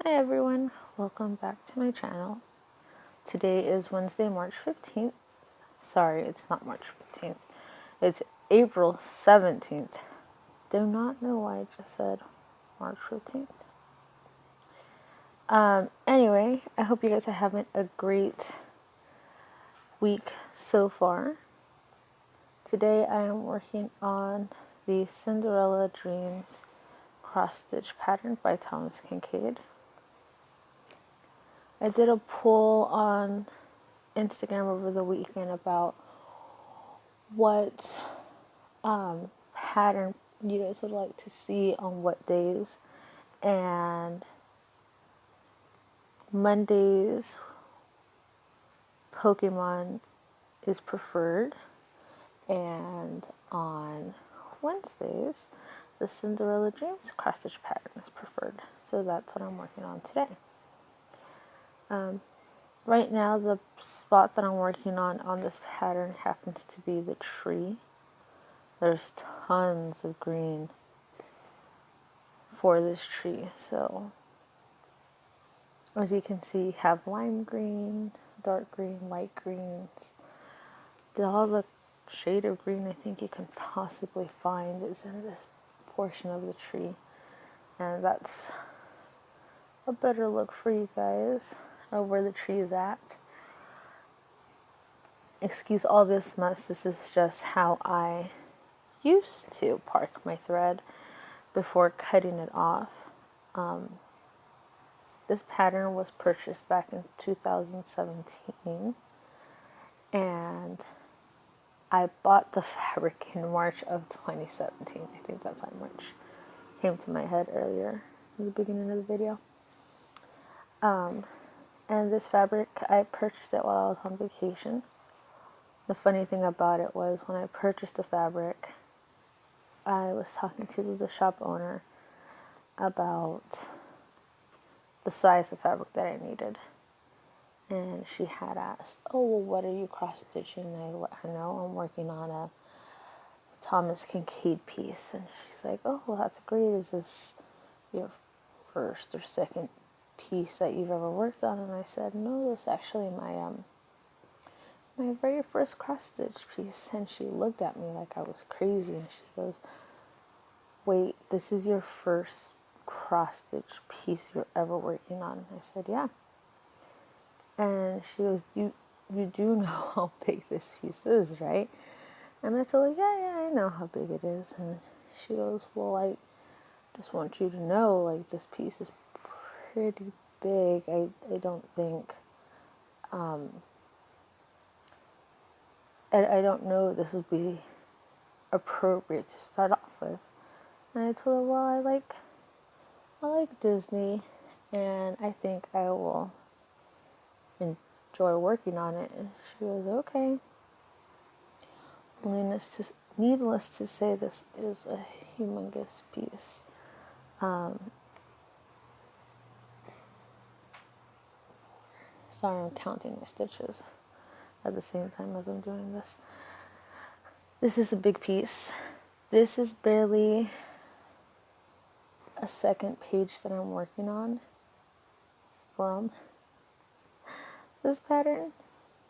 Hi everyone, welcome back to my channel. Today is Wednesday, March 15th. Sorry, it's not March 15th. It's April 17th. Do not know why I just said March 15th. Anyway, I hope you guys are having a great week so far. Today I am working on the Cinderella Dreams cross-stitch pattern by Thomas Kincaid. I did a poll on Instagram over the weekend about what pattern you guys would like to see on what days, and Mondays Pokemon is preferred, and on Wednesdays the Cinderella Dreams cross stitch pattern is preferred. So that's what I'm working on today. Right now the spot that I'm working on this pattern happens to be the tree. There's tons of green for this tree, so as you can see, you have lime green, dark green, light greens. All the shade of green I think you can possibly find is in this portion of the tree, and that's a better look for you guys of where the tree is at. Excuse all this mess, this is just how I used to park my thread before cutting it off. This pattern was purchased back in 2017, and I bought the fabric in March of 2017. I think that's why March came to my head earlier in the beginning of the video. And this fabric, I purchased it while I was on vacation. The funny thing about it was when I purchased the fabric, I was talking to the shop owner about the size of fabric that I needed. And she had asked, oh, well, what are you cross-stitching? I let her know I'm working on a Thomas Kincaid piece. And she's like, oh, well, that's great. Is this your first or second piece that you've ever worked on? And I said, no, this is actually my very first cross-stitch piece. And she looked at me like I was crazy. And she goes, wait, this is your first cross-stitch piece you're ever working on? I said, yeah. And she goes, you do know how big this piece is, right? And I told her, yeah, I know how big it is. And she goes, well, I just want you to know, like, this piece is pretty big. I don't think, I don't know if this would be appropriate to start off with. And I told her, well, I like Disney, and I think I will enjoy working on it. And she goes, okay. Needless to say, this is a humongous piece. Sorry, I'm counting my stitches at the same time as I'm doing this. This is a big piece. This is barely a second page that I'm working on from this pattern.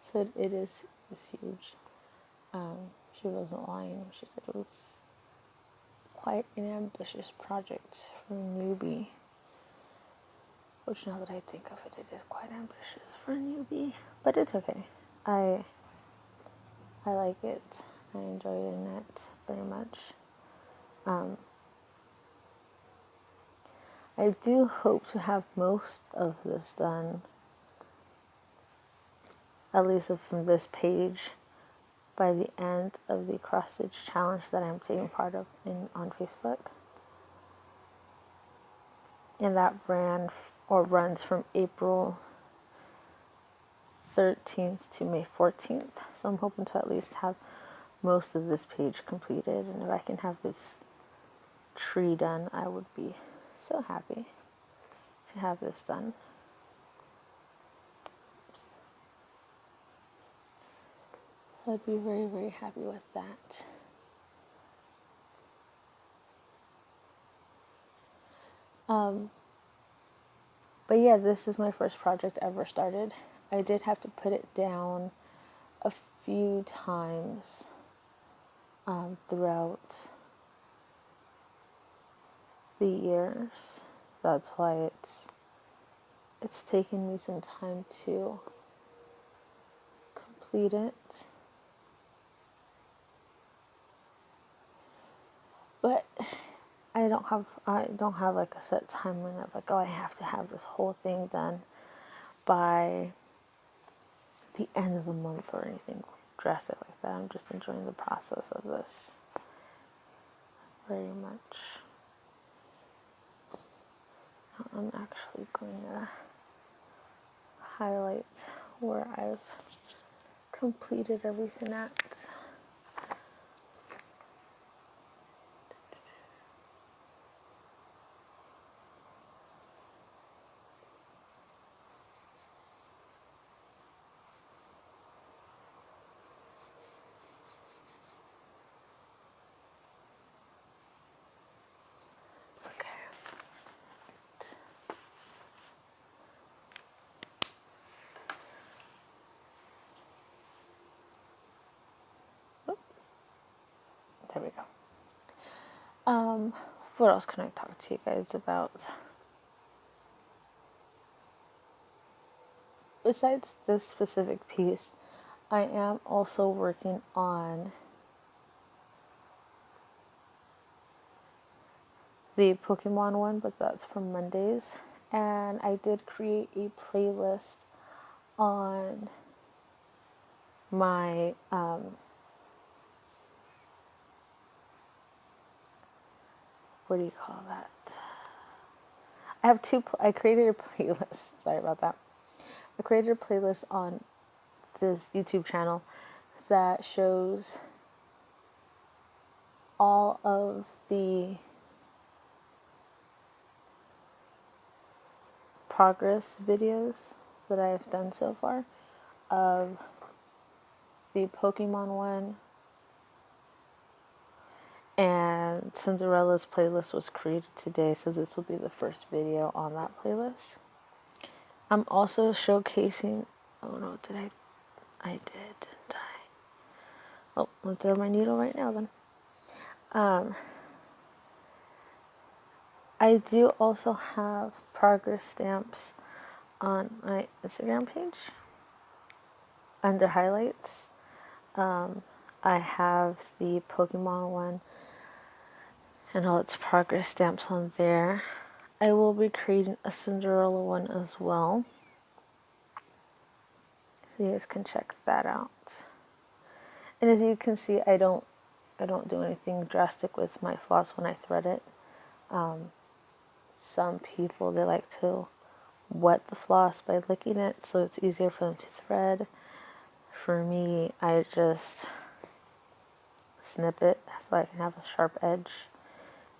So it is huge. She wasn't lying. She said it was quite an ambitious project for a newbie. Which, now that I think of it, it is quite ambitious for a newbie. But it's okay. I like it. I enjoy doing it very much. I do hope to have most of this done, at least from this page, by the end of the cross-stitch challenge that I'm taking part of on Facebook. And that runs from April 13th to May 14th. So I'm hoping to at least have most of this page completed. And if I can have this tree done, I would be so happy to have this done. I'd be very, very happy with that. But yeah, this is my first project ever started. I did have to put it down a few times throughout the years. That's why it's taken me some time to complete it. But I don't have like a set timeline of like, oh, I have to have this whole thing done by the end of the month or anything drastic like that. I'm just enjoying the process of this very much. I'm actually going to highlight where I've completed everything at. There we go. What else can I talk to you guys about? Besides this specific piece, I am also working on the Pokemon one, but that's for Mondays. And I did create a playlist on my what do you call that? I created a playlist. Sorry about that. I created a playlist on this YouTube channel that shows all of the progress videos that I've done so far of the Pokemon one, and Cinderella's playlist was created today, so this will be the first video on that playlist. I'm also showcasing, oh no, I did, didn't I? Oh, I'm gonna throw my needle right now then. I do also have progress stamps on my Instagram page under highlights. I have the Pokemon one and all its progress stamps on there. I will be creating a Cinderella one as well, so you guys can check that out. And as you can see, I don't do anything drastic with my floss when I thread it. Some people, they like to wet the floss by licking it so it's easier for them to thread. For me, I just snip it so I can have a sharp edge,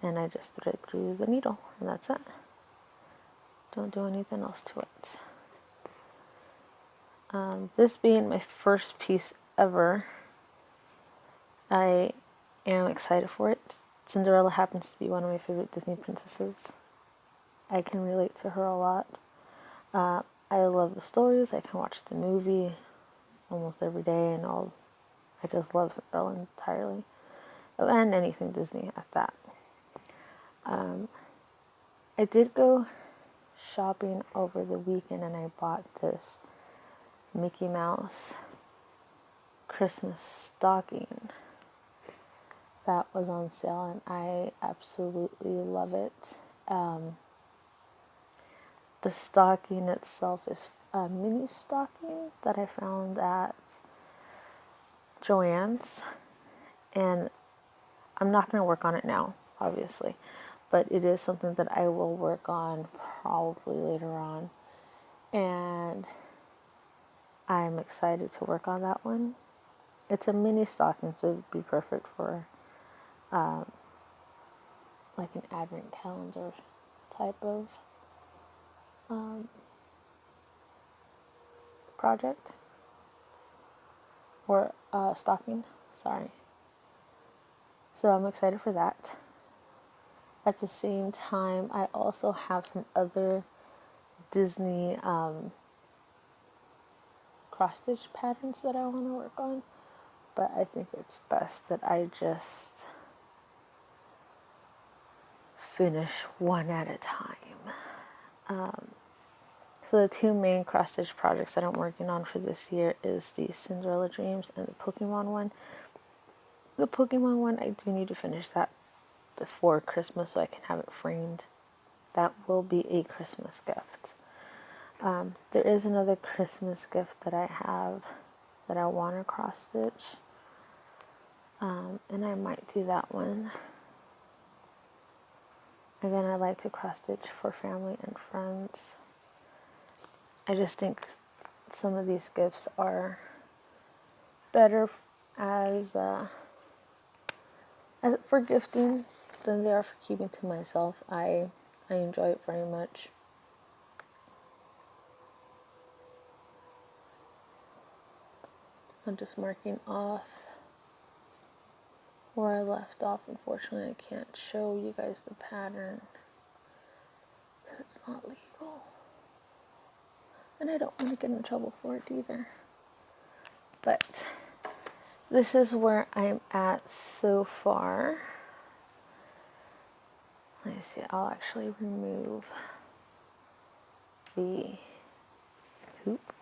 and I just thread through the needle, and that's it. Don't do anything else to it. This being my first piece ever, I am excited for it. Cinderella happens to be one of my favorite Disney princesses. I can relate to her a lot. I love the stories. I can watch the movie almost every day, and I just love Cinderella entirely, and anything Disney at that. I did go shopping over the weekend, and I bought this Mickey Mouse Christmas stocking that was on sale, and I absolutely love it. The stocking itself is a mini stocking that I found at Joann's, and I'm not going to work on it now, obviously, but it is something that I will work on probably later on, and I'm excited to work on that one. It's a mini stocking, so it would be perfect for like an advent calendar type of project or stocking, sorry. So I'm excited for that. At the same time, I also have some other Disney cross stitch patterns that I want to work on, but I think it's best that I just finish one at a time. So the two main cross stitch projects that I'm working on for this year is the Cinderella Dreams and the Pokemon one. The Pokemon one, I do need to finish that before Christmas so I can have it framed. That will be a Christmas gift. There is another Christmas gift that I have that I want to cross stitch, and I might do that one. Again, I like to cross stitch for family and friends. I just think some of these gifts are better as for gifting than they are for keeping to myself. I enjoy it very much. I'm just marking off where I left off. Unfortunately, I can't show you guys the pattern because it's not legal. And I don't want to get in trouble for it either. But this is where I'm at so far. Let me see, I'll actually remove the hoop.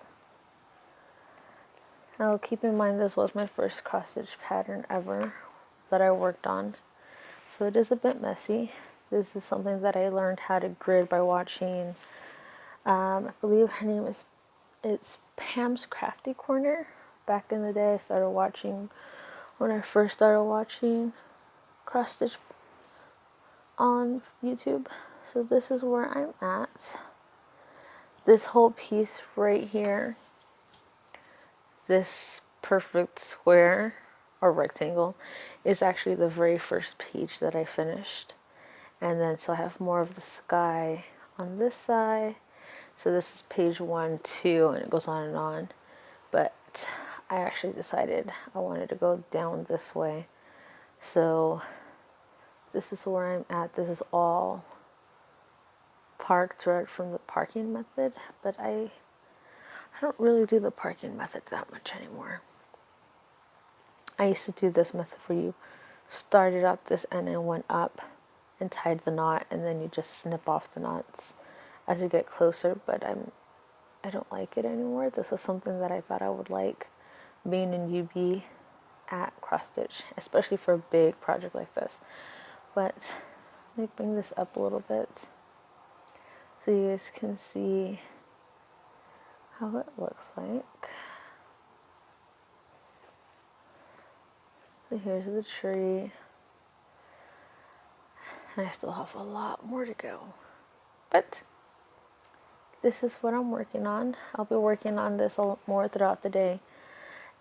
Now keep in mind this was my first cross stitch pattern ever that I worked on. So it is a bit messy. This is something that I learned how to grid by watching, I believe her name is, it's Pam's Crafty Corner. Back in the day I started watching, when I first started watching cross stitch on YouTube. So this is where I'm at. This whole piece right here, this perfect square or rectangle, is actually the very first page that I finished. And then so I have more of the sky on this side. So this is page 1, 2, and it goes on and on. But I actually decided I wanted to go down this way. So this is where I'm at. This is all parked right from the parking method, but I don't really do the parking method that much anymore. I used to do this method where you started up this end and went up and tied the knot, and then you just snip off the knots as you get closer, but I don't like it anymore. This is something that I thought I would like, being in UB at cross stitch, especially for a big project like this. But let me bring this up a little bit so you guys can see how it looks like. So here's the tree. And I still have a lot more to go. But this is what I'm working on. I'll be working on this a lot more throughout the day.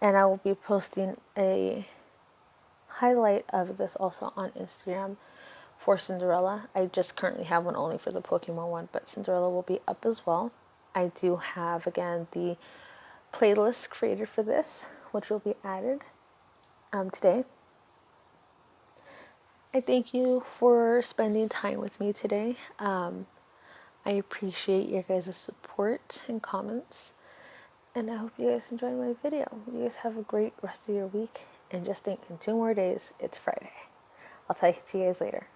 And I will be posting a highlight of this also on Instagram for Cinderella. I just currently have one only for the Pokemon one, but Cinderella will be up as well. I do have, again, the playlist created for this, which will be added today. I thank you for spending time with me today. I appreciate your guys' support and comments, and I hope you guys enjoyed my video. You guys have a great rest of your week, and just think, in 2 more days, it's Friday. I'll talk to you guys later.